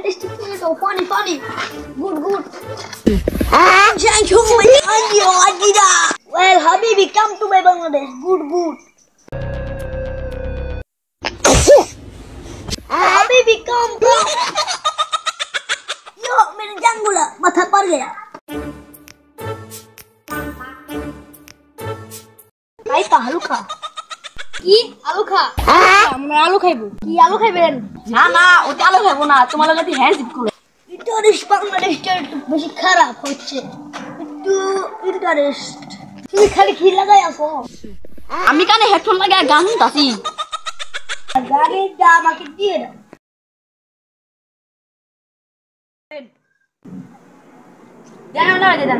fantastic tomato, funny. Good. Thank you, my Adida. Well, Habibi, come to my Bangladesh. Good. Habibi, come. Yo, मेरे जंगला माथा पर गया। भाई आलू खा। কি আলু খা আমরা আলু খাইবো কি আলু খাইবেন না ওটা আলু খাইবো না তোমার লাগি হ্যান্ড করে ইন্টারেস্ট বাংলাদেশটা একটু বেশি খারাপ হচ্ছে একটু ইন্টারেস্ট তুমি খালি কি লাগাই আছো আমি কানে হেডফোন লাগায় গান শুনতাছি গানের দাম আমাকে দিয়ে দাও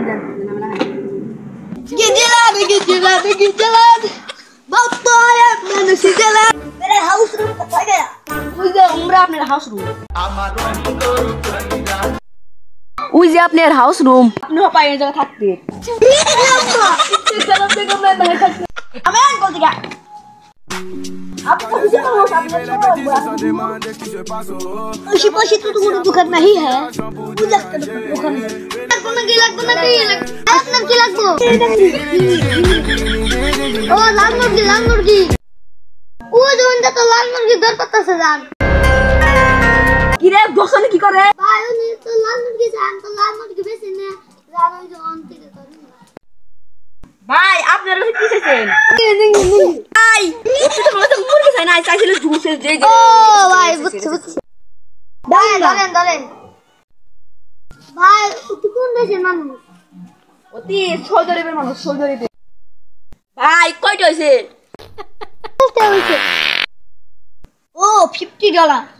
দেন গেজেলা बाबा मैंने सीधे मेरे हाउस रूम कहाँ गया मुझे उम्रा अपने हाउस रूम उसे अपने हाउस रूम अपने पापा ये जगह थकते मैं नहीं थकती अबे कौन सी क्या आपको किसी को होश आपने उसी तो तुम्हारा दुखद नहीं है मुझे दुखद लगो ना आपने की लगो ओ लाल मुर्गी ও জোনটা তো লাল মুরগি দর পাতাছে জান কি রে বসনে কি করে ভাই উনি তো লাল মুরগি জান তো লাল মুরগি বেশি না জান ওই জন থেকে করে ভাই আপনারা কি চাইছেন ভাই ওটা তো মানে মুরগি চাই না চাইছিল জুসের যে ও ভাই বুঝছি দাঁড়ান ভাই তুই কোন দেশের মানুষ অতি সৌদরিবের মানুষ সৌদরিবে ভাই কয়টা হইছে ও $50